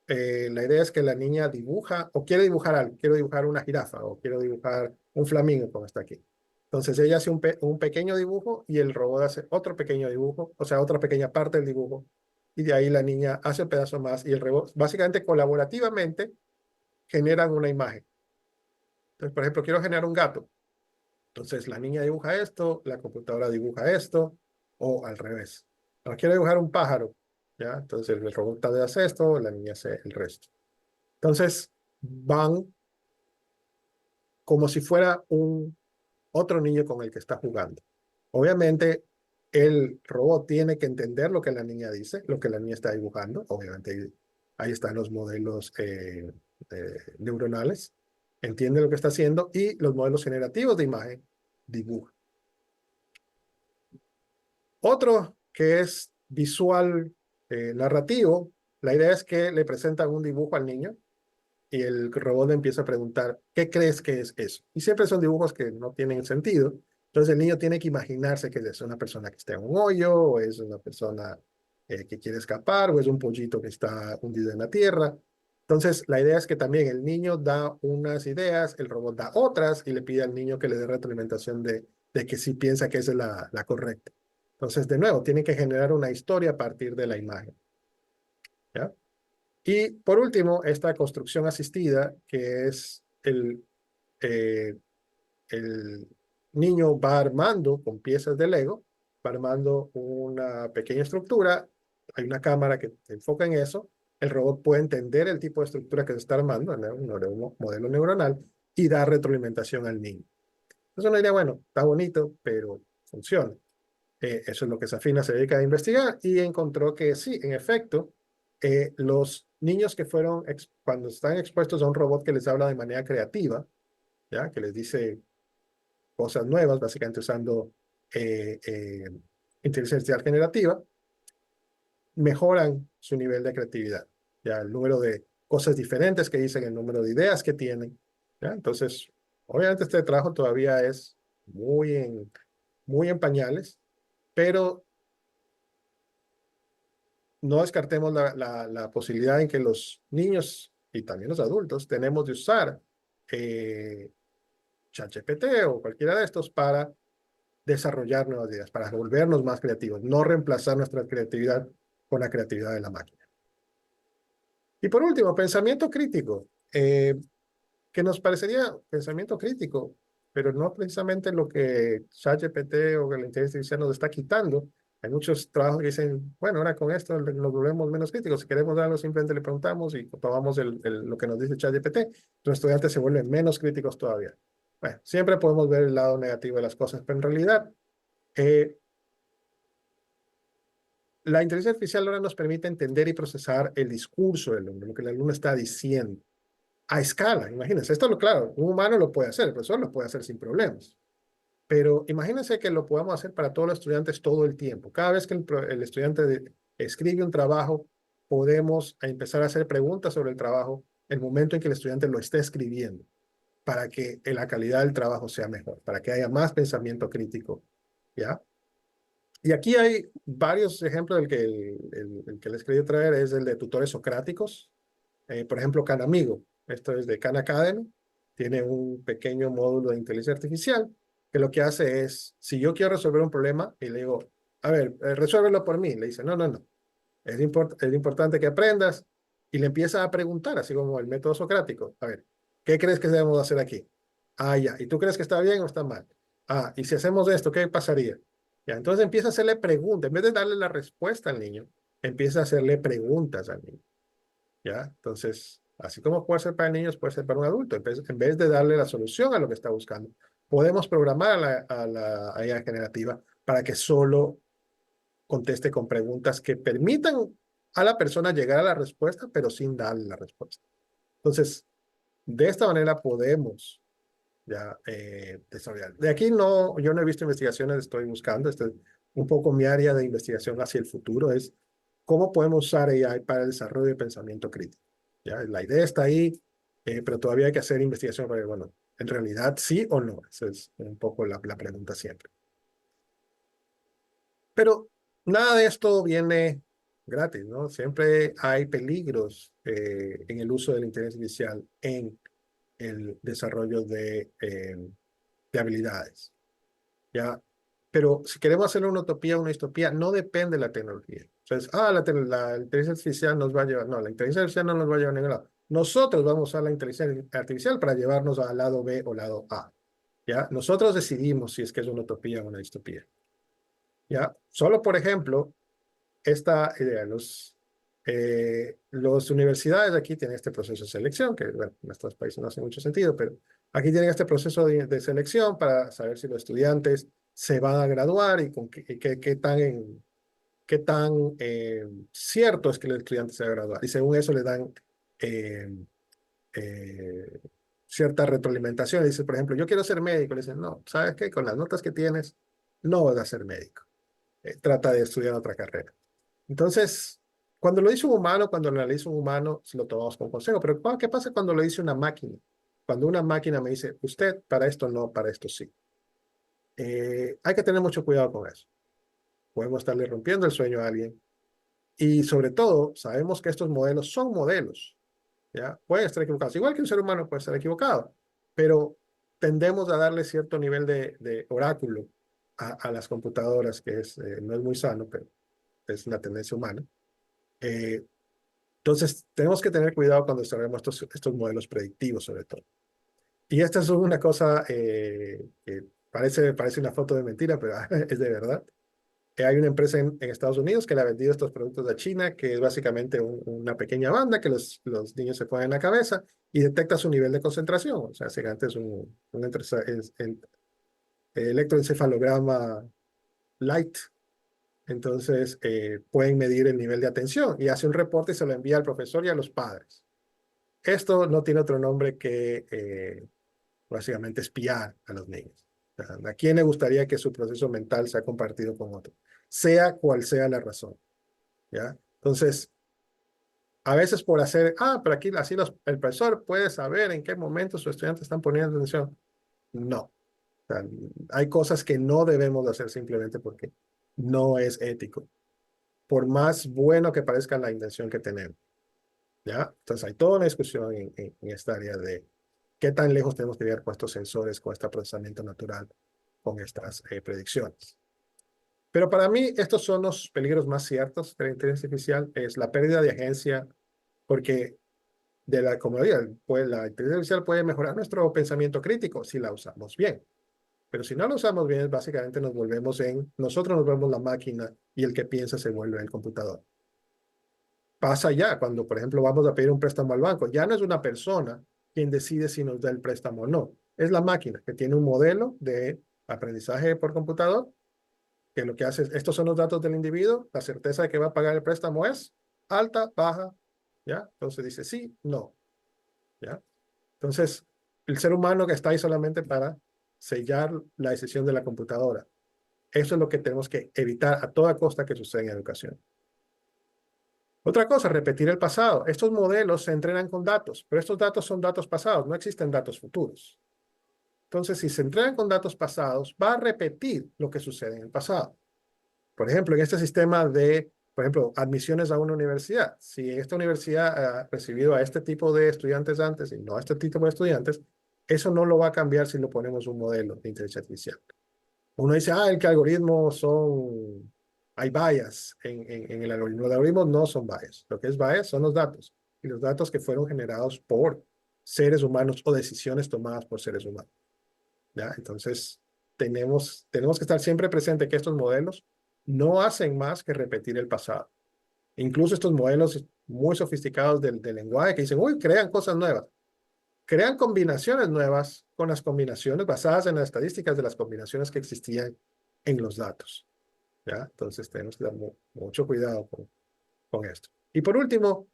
La idea es que la niña dibuja o quiere dibujar algo. Quiero dibujar una jirafa o quiero dibujar un flamingo como está aquí. Entonces ella hace un pequeño dibujo y el robot hace otro pequeño dibujo, o sea, otra pequeña parte del dibujo. Y de ahí la niña hace un pedazo más y el robot, básicamente colaborativamente, generan una imagen. Entonces, por ejemplo, quiero generar un gato. Entonces la niña dibuja esto, la computadora dibuja esto, o al revés. Ahora quiero dibujar un pájaro, ¿ya? Entonces el robot tal vez hace esto, la niña hace el resto. Entonces van como si fuera un otro niño con el que está jugando. Obviamente el robot tiene que entender lo que la niña dice, lo que la niña está dibujando. Obviamente ahí están los modelos neuronales, entiende lo que está haciendo y los modelos generativos de imagen dibujan. Otro que es visual narrativo, la idea es que le presentan un dibujo al niño y el robot le empieza a preguntar, ¿qué crees que es eso? Y siempre son dibujos que no tienen sentido. Entonces el niño tiene que imaginarse que es una persona que está en un hoyo, o es una persona que quiere escapar, o es un pollito que está hundido en la tierra. Entonces la idea es que también el niño da unas ideas, el robot da otras y le pide al niño que le dé retroalimentación de que sí piensa que esa es la correcta. Entonces, de nuevo, tiene que generar una historia a partir de la imagen, ¿ya? Y por último, esta construcción asistida, que es eh, el niño va armando con piezas de Lego, va armando una pequeña estructura, hay una cámara que enfoca en eso, el robot puede entender el tipo de estructura que se está armando, un modelo neuronal, y da retroalimentación al niño. Entonces uno diría, bueno, está bonito, pero funciona. Eso es lo que Safina se dedica a investigar y encontró que sí, en efecto, los niños que fueron, cuando están expuestos a un robot que les habla de manera creativa, ¿ya? Que les dice cosas nuevas, básicamente usando inteligencia artificial generativa, mejoran su nivel de creatividad, ¿ya? El número de cosas diferentes que dicen, el número de ideas que tienen, ¿ya? Entonces, obviamente este trabajo todavía es muy en pañales, pero no descartemos la posibilidad en que los niños y también los adultos tenemos de usar ChatGPT o cualquiera de estos para desarrollar nuevas ideas, para volvernos más creativos, no reemplazar nuestra creatividad con la creatividad de la máquina. Y por último, pensamiento crítico. que nos parecería pensamiento crítico, pero no precisamente lo que ChatGPT o que la inteligencia artificial nos está quitando. Hay muchos trabajos que dicen, bueno, ahora con esto nos volvemos menos críticos. Si queremos algo, simplemente le preguntamos y tomamos lo que nos dice ChatGPT. Los estudiantes se vuelven menos críticos todavía. Bueno, siempre podemos ver el lado negativo de las cosas, pero en realidad eh, la inteligencia artificial ahora nos permite entender y procesar el discurso del alumno, lo que el alumno está diciendo a escala. Imagínense, esto claro, un humano lo puede hacer, el profesor lo puede hacer sin problemas. Pero imagínense que lo podamos hacer para todos los estudiantes todo el tiempo. Cada vez que el estudiante escribe un trabajo, podemos empezar a hacer preguntas sobre el trabajo el momento en que el estudiante lo esté escribiendo, para que la calidad del trabajo sea mejor, para que haya más pensamiento crítico, ¿ya? Y aquí hay varios ejemplos. El que les quería traer es el de tutores socráticos. Por ejemplo, Khan Amigo. Esto es de Khan Academy. Tiene un pequeño módulo de inteligencia artificial que lo que hace es, si yo quiero resolver un problema y le digo, a ver, resuélvelo por mí, le dice, no, no, no. Es importante que aprendas y le empieza a preguntar, así como el método socrático. A ver, ¿qué crees que debemos hacer aquí? Ah, ya. ¿Y tú crees que está bien o está mal? Ah, ¿y si hacemos esto, qué pasaría? Ya, entonces empieza a hacerle preguntas. En vez de darle la respuesta al niño, empieza a hacerle preguntas al niño. ¿Ya? Entonces, así como puede ser para niños, puede ser para un adulto. En vez de darle la solución a lo que está buscando, podemos programar a la IA generativa para que solo conteste con preguntas que permitan a la persona llegar a la respuesta, pero sin darle la respuesta. Entonces, de esta manera podemos ya desarrollar. De aquí no, yo no he visto investigaciones, estoy buscando, este es un poco mi área de investigación hacia el futuro, es cómo podemos usar AI para el desarrollo de pensamiento crítico. Ya, la idea está ahí, pero todavía hay que hacer investigación para ver, bueno, en realidad sí o no. Esa es un poco la pregunta siempre. Pero nada de esto viene gratis, ¿no? Siempre hay peligros en el uso de la inteligencia artificial en el desarrollo de habilidades, ¿ya? Pero si queremos hacer una utopía, una distopía, no depende de la tecnología. Entonces, la inteligencia artificial nos va a llevar, no, la inteligencia artificial no nos va a llevar a ningún lado. Nosotros vamos a usar la inteligencia artificial para llevarnos al lado B o lado A, ¿ya? Nosotros decidimos si es que es una utopía o una distopía, ¿ya? Solo, por ejemplo, esta idea, los universidades aquí tienen este proceso de selección, que bueno, en nuestros países no hace mucho sentido, pero aquí tienen este proceso de selección para saber si los estudiantes se van a graduar y con qué tan cierto es que el estudiante se va a graduar. Y según eso le dan eh, eh, cierta retroalimentación. Dice, por ejemplo, yo quiero ser médico. Le dicen, no, ¿sabes qué? Con las notas que tienes, no vas a ser médico. Trata de estudiar otra carrera. Entonces, cuando lo dice un humano, cuando lo analiza un humano, lo tomamos como consejo. Pero ¿qué pasa cuando lo dice una máquina? Cuando una máquina me dice, usted para esto no, para esto sí. Hay que tener mucho cuidado con eso. Podemos estarle rompiendo el sueño a alguien. Y sobre todo, sabemos que estos modelos son modelos. ¿Ya? Pueden estar equivocados. Igual que un ser humano puede estar equivocado. Pero tendemos a darle cierto nivel de oráculo a las computadoras, que no es muy sano, pero es una tendencia humana. Eh, Entonces, tenemos que tener cuidado cuando desarrollamos estos modelos predictivos, sobre todo. Y esta es una cosa que parece una foto de mentira, pero es de verdad. Hay una empresa en Estados Unidos que le ha vendido estos productos a China, que es básicamente una pequeña banda que los niños se ponen en la cabeza y detecta su nivel de concentración. O sea, básicamente es el electroencefalograma light. Entonces, pueden medir el nivel de atención y hace un reporte y se lo envía al profesor y a los padres. Esto no tiene otro nombre que básicamente espiar a los niños. O sea, ¿a quién le gustaría que su proceso mental sea compartido con otro? Sea cual sea la razón, ¿ya? Entonces, a veces por hacer, pero aquí así el profesor puede saber en qué momento sus estudiantes están poniendo atención. No. O sea, hay cosas que no debemos hacer simplemente porque no es ético, por más bueno que parezca la intención que tenemos. ¿Ya? Entonces hay toda una discusión en esta área de qué tan lejos tenemos que llegar con estos sensores, con este procesamiento natural, con estas predicciones. Pero para mí estos son los peligros más ciertos de la inteligencia artificial, es la pérdida de agencia, porque de la comodidad. Pues la inteligencia artificial puede mejorar nuestro pensamiento crítico si la usamos bien. Pero si no lo usamos bien, básicamente nosotros nos volvemos la máquina y el que piensa se vuelve el computador. Pasa ya cuando, por ejemplo, vamos a pedir un préstamo al banco. Ya no es una persona quien decide si nos da el préstamo o no. Es la máquina que tiene un modelo de aprendizaje por computador, que lo que hace es, estos son los datos del individuo, la certeza de que va a pagar el préstamo es alta, baja, ¿ya? Entonces dice sí, no, ¿ya? Entonces, el ser humano que está ahí solamente para sellar la decisión de la computadora. Eso es lo que tenemos que evitar a toda costa que suceda en educación. Otra cosa, repetir el pasado. Estos modelos se entrenan con datos, pero estos datos son datos pasados, no existen datos futuros. Entonces, si se entrenan con datos pasados, va a repetir lo que sucede en el pasado. Por ejemplo, en este sistema de, por ejemplo, admisiones a una universidad. Si esta universidad ha recibido a este tipo de estudiantes antes y no a este tipo de estudiantes, eso no lo va a cambiar si lo ponemos un modelo de inteligencia artificial. Uno dice, el que algoritmos son, hay bias en el algoritmo. Los algoritmos no son bias. Lo que es bias son los datos. Y los datos que fueron generados por seres humanos o decisiones tomadas por seres humanos. ¿Ya? Entonces, tenemos que estar siempre presente que estos modelos no hacen más que repetir el pasado. Incluso estos modelos muy sofisticados del lenguaje que dicen, uy, crean cosas nuevas. Crean combinaciones nuevas con las combinaciones basadas en las estadísticas de las combinaciones que existían en los datos. ¿Ya? Entonces tenemos que dar mucho cuidado con esto. Y por último,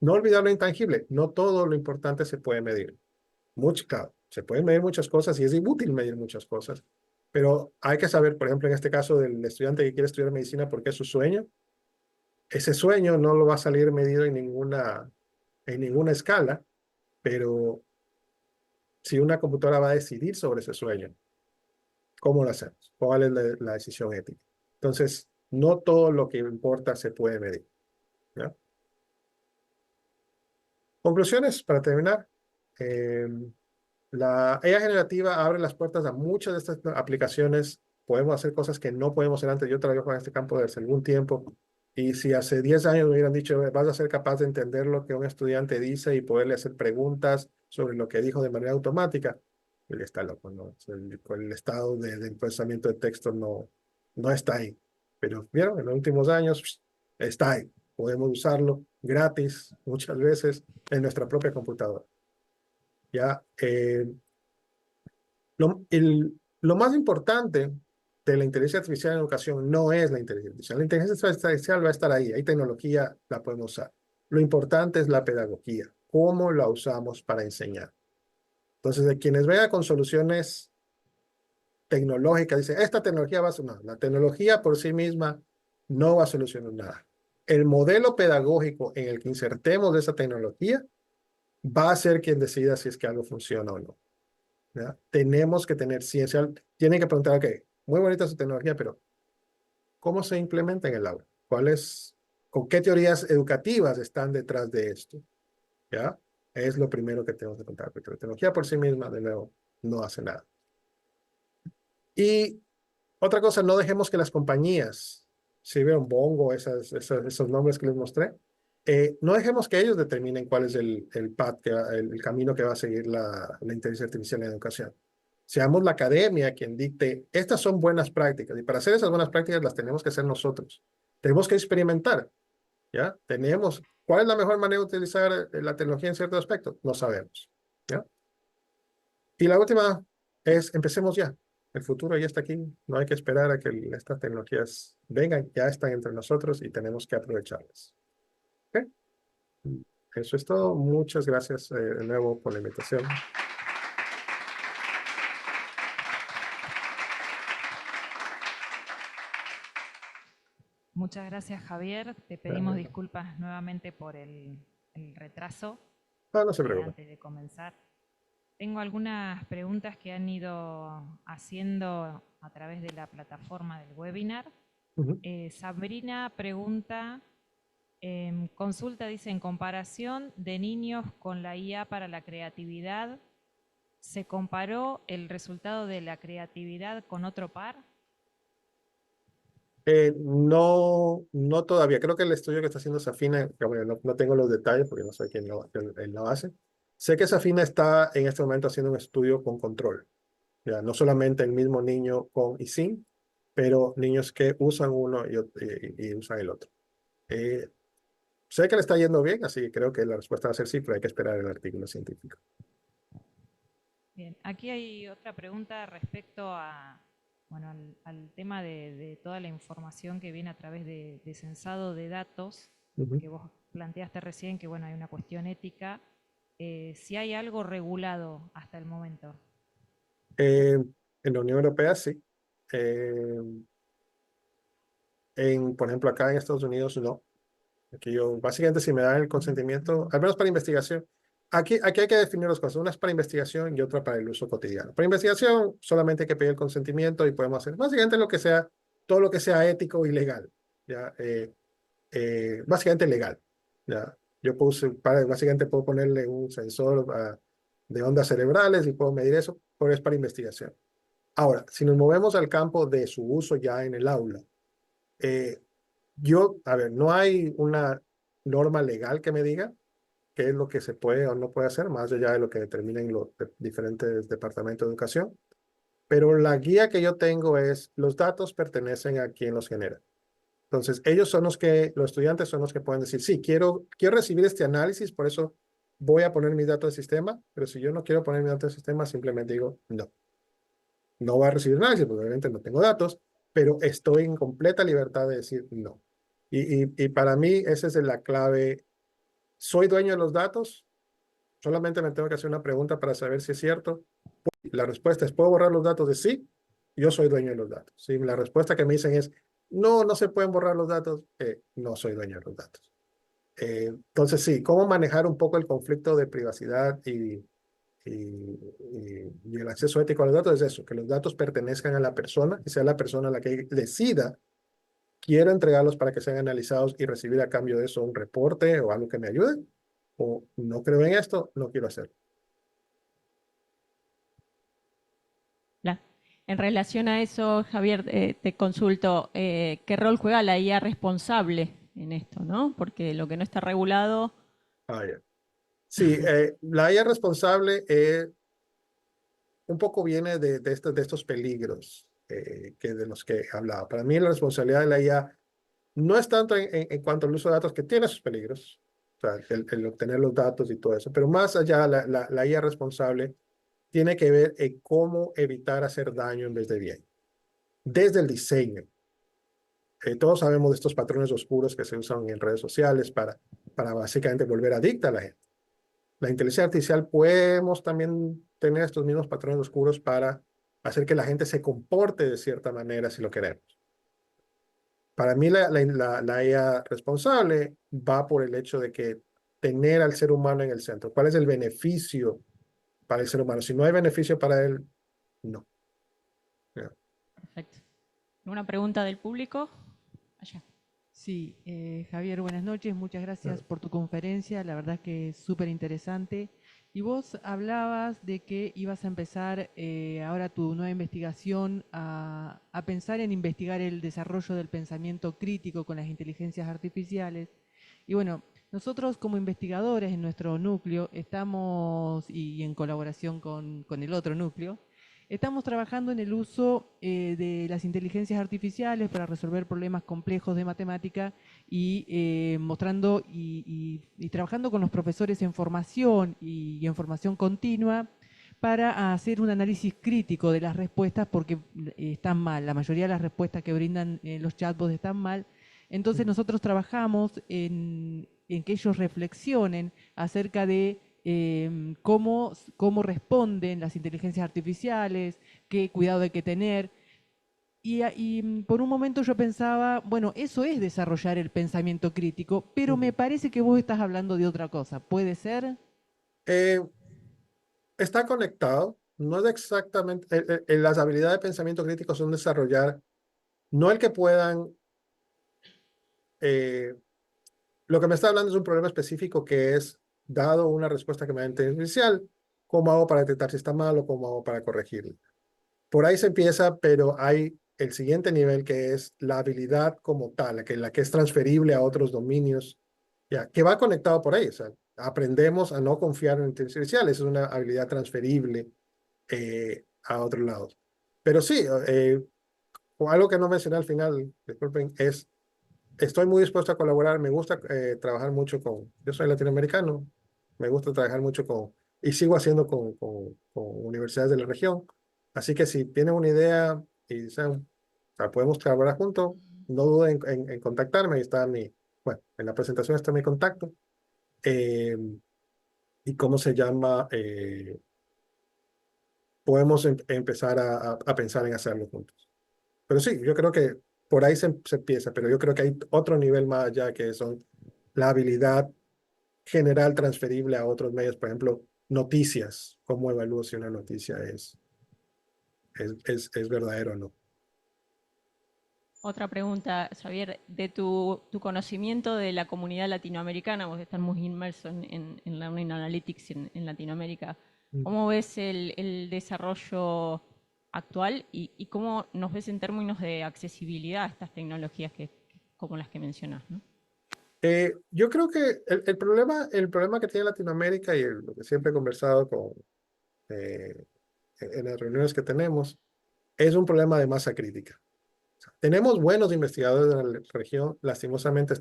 no olvidar lo intangible. No todo lo importante se puede medir. Claro, se pueden medir muchas cosas y es inútil medir muchas cosas, pero hay que saber, por ejemplo, en este caso del estudiante que quiere estudiar medicina porque es su sueño, ese sueño no lo va a salir medido en ninguna escala, pero si una computadora va a decidir sobre ese sueño, ¿cómo lo hacemos? ¿Cuál es la decisión ética? Entonces, no todo lo que importa se puede medir. ¿Ya? Conclusiones para terminar. La IA generativa abre las puertas a muchas de estas aplicaciones. Podemos hacer cosas que no podemos hacer antes. Yo trabajo en este campo desde hace algún tiempo. Y si hace 10 años me hubieran dicho, vas a ser capaz de entender lo que un estudiante dice y poderle hacer preguntas sobre lo que dijo de manera automática, él está loco, ¿no? El estado del procesamiento de texto no está ahí. Pero, ¿vieron? En los últimos años está ahí. Podemos usarlo gratis muchas veces en nuestra propia computadora. ¿Ya? Lo más importante de la inteligencia artificial en educación no es la inteligencia artificial. La inteligencia artificial va a estar ahí, hay tecnología, la podemos usar. Lo importante es la pedagogía, cómo la usamos para enseñar. Entonces, de quienes vean con soluciones tecnológicas, dicen, esta tecnología va a solucionar. La tecnología por sí misma no va a solucionar nada. El modelo pedagógico en el que insertemos esa tecnología va a ser quien decida si es que algo funciona o no. ¿Ya? Tenemos que tener ciencia. Tienen que preguntar, ok, muy bonita su tecnología, pero ¿cómo se implementa en el aula? ¿Con qué teorías educativas están detrás de esto? ¿Ya? Es lo primero que tenemos que preguntar, porque la tecnología por sí misma, de nuevo, no hace nada. Y otra cosa, no dejemos que las compañías, si vieron Bongo, esos nombres que les mostré, no dejemos que ellos determinen cuál es el path, el camino que va a seguir la inteligencia artificial en la educación. Seamos la academia quien dicte, estas son buenas prácticas, y para hacer esas buenas prácticas las tenemos que hacer nosotros. Tenemos que experimentar, ¿ya? ¿Cuál es la mejor manera de utilizar la tecnología en ciertos aspectos? No sabemos, ¿ya? Y la última es, empecemos ya. El futuro ya está aquí. No hay que esperar a que estas tecnologías vengan. Ya están entre nosotros y tenemos que aprovecharlas. ¿Ok? Eso es todo. Muchas gracias de nuevo por la invitación. Muchas gracias, Javier. Te pedimos disculpas nuevamente por el retraso No se preocupe. antes de comenzar. Tengo algunas preguntas que han ido haciendo a través de la plataforma del webinar. Sabrina pregunta, consulta, dice, en comparación de niños con la IA para la creatividad, ¿se comparó el resultado de la creatividad con otro par? No, no todavía. Creo que el estudio que está haciendo Safina, que bueno, no tengo los detalles porque no sé quién lo hace. Sé que Safina está en este momento haciendo un estudio con control. Ya, no solamente el mismo niño con y sin, pero niños que usan uno y usan el otro. Eh, Sé que le está yendo bien, así que creo que la respuesta va a ser sí, pero hay que esperar el artículo científico. Bien, aquí hay otra pregunta respecto a, bueno, al tema de toda la información que viene a través de censado de datos, Ujú. que vos planteaste recién, que bueno, hay una cuestión ética. Si hay algo regulado hasta el momento. Eh, en la Unión Europea sí. Eh, por ejemplo, acá en Estados Unidos no. Aquí yo, básicamente, si me dan el consentimiento, al menos para investigación, aquí hay que definir dos cosas. Una es para investigación y otra para el uso cotidiano. Para investigación, solamente hay que pedir el consentimiento y podemos hacer básicamente lo que sea, todo lo que sea ético y legal. ¿Ya? Básicamente legal. ¿Ya? Yo básicamente puedo ponerle un sensor de ondas cerebrales y puedo medir eso, pero es para investigación. Ahora, si nos movemos al campo de su uso ya en el aula, eh, a ver, no hay una norma legal que me diga qué es lo que se puede o no puede hacer, más allá de lo que determinen los diferentes departamentos de educación. Pero la guía que yo tengo es, los datos pertenecen a quien los genera. Entonces, ellos son los estudiantes son los que pueden decir, sí, quiero recibir este análisis, por eso voy a poner mis datos de sistema, pero si yo no quiero poner mis datos de sistema, simplemente digo, no voy a recibir análisis, porque obviamente no tengo datos, pero estoy en completa libertad de decir no. Y para mí esa es la clave. ¿Soy dueño de los datos? Solamente me tengo que hacer una pregunta para saber si es cierto. La respuesta es, ¿puedo borrar los datos? De sí, yo soy dueño de los datos. Si la respuesta que me dicen es, no se pueden borrar los datos, no soy dueño de los datos. Entonces, sí, ¿cómo manejar un poco el conflicto de privacidad y el acceso ético a los datos? Es eso, que los datos pertenezcan a la persona y sea la persona la que decida, quiero entregarlos para que sean analizados y recibir a cambio de eso un reporte o algo que me ayude, o no creo en esto, no quiero hacerlo. La- En relación a eso, Javier, te consulto, ¿qué rol juega la IA responsable en esto, ¿no? Porque lo que no está regulado. Ya. Sí, la IA responsable un poco viene de estos peligros de los que hablaba. Para mí la responsabilidad de la IA no es tanto en cuanto al uso de datos, que tiene sus peligros, o sea, el obtener los datos y todo eso, pero más allá, la IA responsable tiene que ver en cómo evitar hacer daño en vez de bien, desde el diseño. Todos sabemos de estos patrones oscuros que se usan en redes sociales para básicamente volver adicta a la gente. La inteligencia artificial podemos también tener estos mismos patrones oscuros para hacer que la gente se comporte de cierta manera si lo queremos. Para mí la IA responsable va por el hecho de que tener al ser humano en el centro. ¿Cuál es el beneficio para el ser humano? Si no hay beneficio para él, no. Ya. Perfecto. ¿Una pregunta del público? Allá. Sí, Javier, buenas noches. Muchas gracias por tu conferencia. La verdad que es súper interesante. Y vos hablabas de que ibas a empezar ahora tu nueva investigación a pensar en investigar el desarrollo del pensamiento crítico con las inteligencias artificiales. Y bueno, nosotros como investigadores en nuestro núcleo estamos, y en colaboración con el otro núcleo, estamos trabajando en el uso de las inteligencias artificiales para resolver problemas complejos de matemática y mostrando y trabajando con los profesores en formación y en formación continua para hacer un análisis crítico de las respuestas porque están mal. La mayoría de las respuestas que brindan los chatbots están mal. Entonces nosotros trabajamos en que ellos reflexionen acerca de cómo responden las inteligencias artificiales, qué cuidado hay que tener. Por un momento yo pensaba, bueno, eso es desarrollar el pensamiento crítico, pero me parece que vos estás hablando de otra cosa. ¿Puede ser? Eh, Está conectado, no es exactamente, las habilidades de pensamiento crítico son desarrollar, no el que puedan, eh, lo que me está hablando es un problema específico que es, dado una respuesta que me da inteligencia artificial, ¿cómo hago para detectar si está mal o cómo hago para corregirlo? Por ahí se empieza, pero hay el siguiente nivel, que es la habilidad como tal, la que es transferible a otros dominios, ya, que va conectado por ahí. O sea, aprendemos a no confiar en inteligencia artificial, es una habilidad transferible a otros lados. Pero sí, o algo que no mencioné al final, disculpen, es, estoy muy dispuesto a colaborar, me gusta trabajar mucho yo soy latinoamericano, me gusta trabajar mucho y sigo haciendo con universidades de la región. Así que si tienen una idea y dicen, o sea, podemos trabajar juntos, no duden en contactarme, ahí está bueno, en la presentación está mi contacto. ¿Y cómo se llama? Podemos empezar a pensar en hacerlo juntos. Pero sí, yo creo que por ahí se empieza, pero yo creo que hay otro nivel más allá que son la habilidad general transferible a otros medios, por ejemplo, noticias, cómo evalúo si una noticia es verdadera o no. Otra pregunta, Xavier, de tu conocimiento de la comunidad latinoamericana, vos estás muy inmerso en Learning Analytics en Latinoamérica, ¿cómo ves el desarrollo actual y cómo nos ves en términos de accesibilidad a estas tecnologías como las que mencionas, ¿no? Yo creo que el problema que tiene Latinoamérica y lo que siempre he conversado en las reuniones que tenemos es un problema de masa crítica. Tenemos buenos investigadores en la región, lastimosamente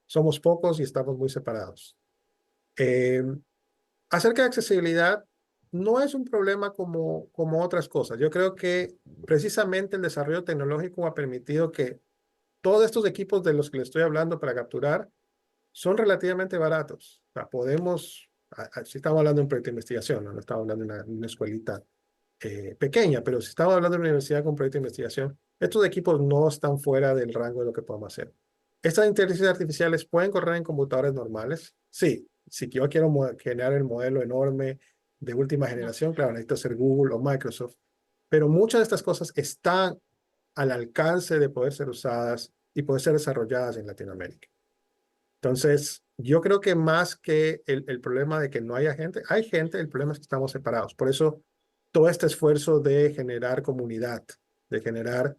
somos pocos y estamos muy separados. Acerca de accesibilidad, no es un problema como otras cosas. Yo creo que precisamente el desarrollo tecnológico ha permitido que todos estos equipos de los que les estoy hablando para capturar son relativamente baratos. O sea, si estamos hablando de un proyecto de investigación, no estamos hablando de una escuelita pequeña, pero si estamos hablando de una universidad con proyecto de investigación, estos equipos no están fuera del rango de lo que podemos hacer. ¿Estas inteligencias artificiales pueden correr en computadores normales? Sí. Si yo quiero generar el modelo enorme de última generación, claro, necesito ser Google o Microsoft, pero muchas de estas cosas están al alcance de poder ser usadas y poder ser desarrolladas en Latinoamérica. Entonces, yo creo que más que el problema de que no haya gente, hay gente, el problema es que estamos separados. Por eso, todo este esfuerzo de generar comunidad, de generar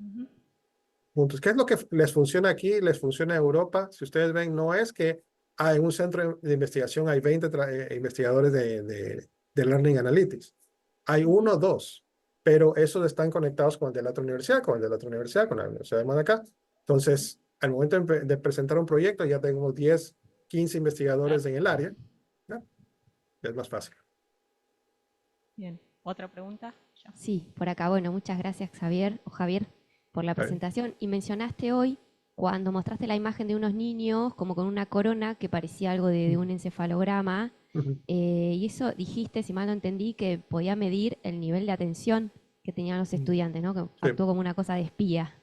puntos. ¿Qué es lo que les funciona aquí, les funciona en Europa? Si ustedes ven, no es que en un centro de investigación hay 20 investigadores de Learning Analytics. Hay uno o dos, pero esos están conectados con el de la otra universidad, con el de la otra universidad, con la Universidad de Manacá. Entonces, al momento de presentar un proyecto, ya tenemos 10, 15 investigadores en el área. ¿No? Es más fácil. Bien, ¿otra pregunta? Ya. Sí, por acá. Bueno, muchas gracias Javier por la presentación. Y mencionaste hoy, cuando mostraste la imagen de unos niños como con una corona que parecía algo de un encefalograma, y eso dijiste, si mal no entendí, que podía medir el nivel de atención que tenían los estudiantes, ¿no? Que actuó como una cosa de espía.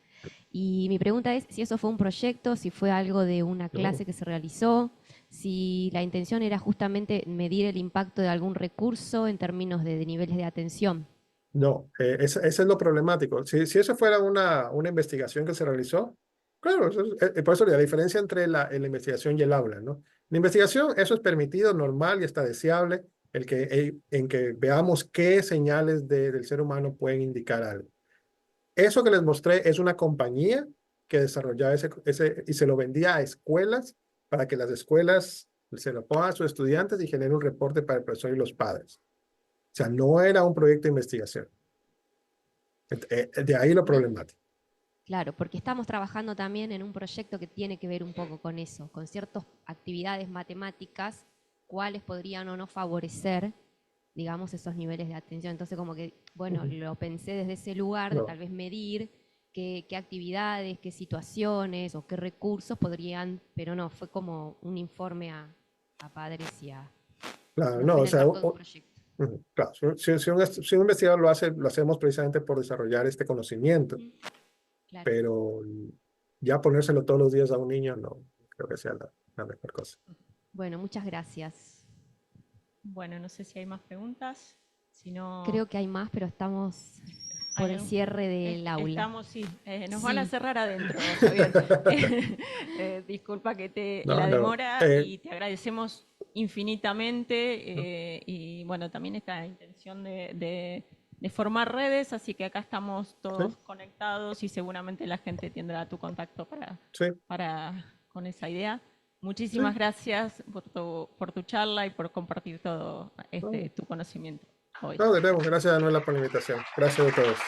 Y mi pregunta es si eso fue un proyecto, si fue algo de una clase que se realizó, si la intención era justamente medir el impacto de algún recurso en términos de niveles de atención. No, ese es lo problemático. Si eso fuera una investigación que se realizó, claro, por eso la diferencia entre la investigación y el aula, ¿no? La investigación, eso es permitido, normal y hasta deseable, en que veamos qué señales del ser humano pueden indicar algo. Eso que les mostré es una compañía que desarrollaba y se lo vendía a escuelas para que las escuelas se lo pongan a sus estudiantes y generen un reporte para el profesor y los padres. O sea, no era un proyecto de investigación. De ahí lo problemático. Claro, porque estamos trabajando también en un proyecto que tiene que ver un poco con eso, con ciertas actividades matemáticas, cuáles podrían o no favorecer, digamos, esos niveles de atención. Entonces, como que, bueno, lo pensé desde ese lugar de tal vez medir qué actividades, qué situaciones o qué recursos podrían, pero no, fue como un informe a padres y a... Claro, No no, fue o en el sea, marco de un proyecto. claro, si un investigador lo hace, lo hacemos precisamente por desarrollar este conocimiento, Claro. pero ya ponérselo todos los días a un niño no creo que sea la mejor cosa. Bueno, muchas gracias. Bueno, no sé si hay más preguntas. Si no... Creo que hay más, pero estamos por el cierre del aula. Estamos, sí. Nos van a cerrar adentro, Javier. Disculpa que la demora y te agradecemos infinitamente y bueno, también esta intención de formar redes, así que acá estamos todos conectados y seguramente la gente tendrá tu contacto con esa idea. Muchísimas gracias por tu charla y por compartir todo tu conocimiento hoy. No, de nuevo, gracias Manuela por la invitación. Gracias a todos.